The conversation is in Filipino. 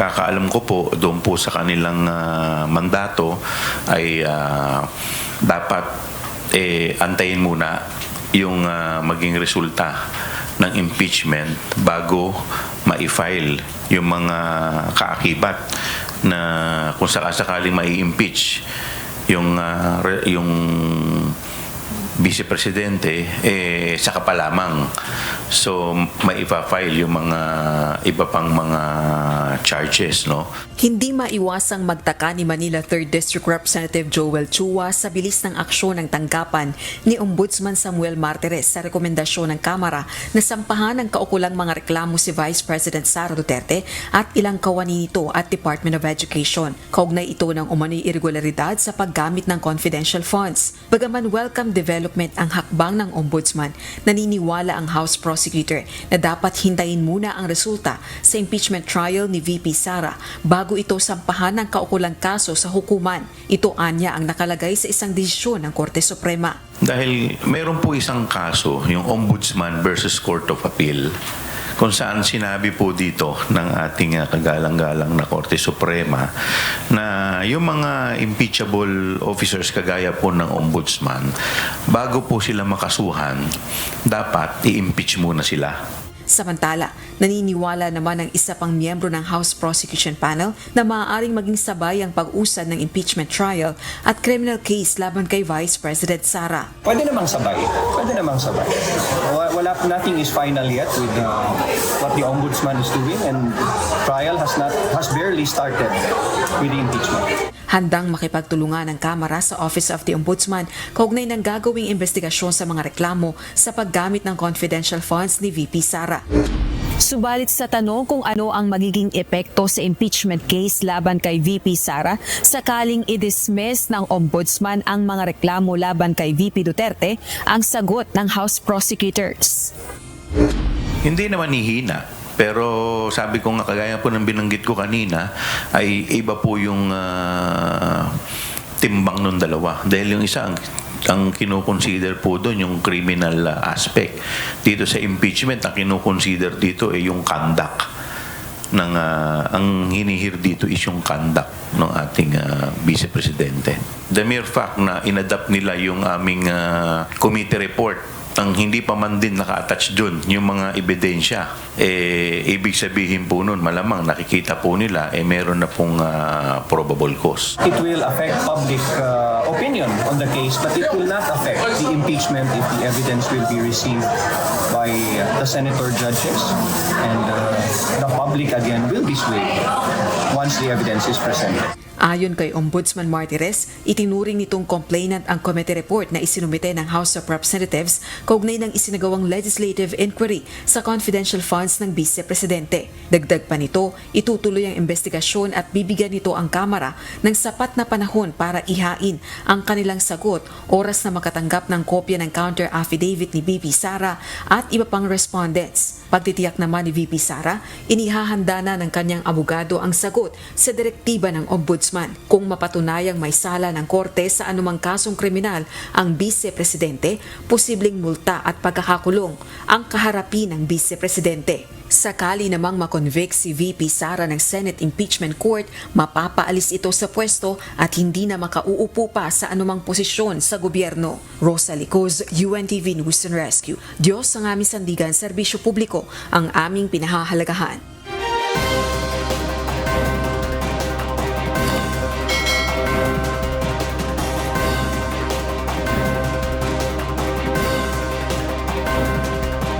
pagkakaalam ko po, doon po sa kanilang mandato ay dapat antayin muna yung maging resulta ng impeachment bago ma-file yung mga kaakibat na kung sakasakaling mai-impeach yung Vice Presidente, saka pa lamang. So, maipa-file yung mga iba pang mga charges, no? Hindi maiwasang magtaka ni Manila 3rd District Representative Joel Chua sa bilis ng aksyon ng tanggapan ni Ombudsman Samuel Martires sa rekomendasyon ng Kamara na sampahan ng kaukulang mga reklamo si Vice President Sara Duterte at ilang kawani nito at Department of Education. Kaugnay ito ng umano'y irregularidad sa paggamit ng confidential funds. Bagaman welcome development ang hakbang ng Ombudsman, naniniwala ang House Prosecutor na dapat hintayin muna ang resulta sa impeachment trial ni VP Sara bago ito sampahan ng kaukulang kaso sa hukuman. Ito anya ang nakalagay sa isang desisyon ng Korte Suprema. Dahil meron po isang kaso, yung Ombudsman versus Court of Appeal, kung saan sinabi po dito ng ating kagalang-galang na Korte Suprema na yung mga impeachable officers kagaya po ng Ombudsman, bago po sila makasuhan, dapat i-impeach muna sila. Samantala, naniniwala naman ang isa pang miyembro ng House Prosecution Panel na maaaring maging sabay ang pag-usad ng impeachment trial at criminal case laban kay Vice President Sara. Pwede namang sabay. Nothing is final yet with what the Ombudsman is doing, and trial has barely started with the impeachment. Handang makipagtulungan ng Kamara sa Office of the Ombudsman kaugnay ng gagawing investigasyon sa mga reklamo sa paggamit ng confidential funds ni VP Sara. Subalit sa tanong kung ano ang magiging epekto sa impeachment case laban kay VP Sara sakaling i-dismiss ng Ombudsman ang mga reklamo laban kay VP Duterte, ang sagot ng House Prosecutors. Hindi naman hihina. Pero sabi ko nga, kagaya po ng binanggit ko kanina, ay iba po yung timbang ng dalawa. Dahil yung isa, ang kinukonsider po doon yung criminal aspect. Dito sa impeachment, ang kinukonsider dito ay yung conduct. Ang hinihir dito is yung conduct ng ating Vice Presidente. The mere fact na inadapt nila yung aming committee report, ang hindi pa man din naka-attach dun yung mga ebidensya, ibig sabihin po nun, malamang nakikita po nila, meron na pong probable cause. It will affect public opinion on the case, but it will not affect the impeachment if the evidence will be received by the senator judges, and the public again will be swayed once the evidence is presented. Ayon kay Ombudsman Martires, itinuring nitong complainant ang committee report na isinumite ng House of Representatives kaugnay ng isinagawang legislative inquiry sa confidential funds ng Vice Presidente. Dagdag pa nito, itutuloy ang investigasyon at bibigyan nito ang Kamara ng sapat na panahon para ihain ang kanilang sagot, oras na makatanggap ng kopya ng counter affidavit ni VP Sara at iba pang respondents. Pagtitiyak naman ni VP Sara, inihahanda na ng kanyang abogado ang sagot sa direktiba ng Ombudsman. Kung mapatunayang may sala ng korte sa anumang kasong kriminal ang Vice Presidente, posibleng multa at pagkakakulong ang kaharapin ng Vice Presidente. Sakali namang makonvict si VP Sara ng Senate Impeachment Court, mapapaalis ito sa pwesto at hindi na makauupo pa sa anumang posisyon sa gobyerno. Rosa Licos, UNTV News and Rescue. Diyos ang aming sandigan, serbisyo publiko ang aming pinahahalagahan.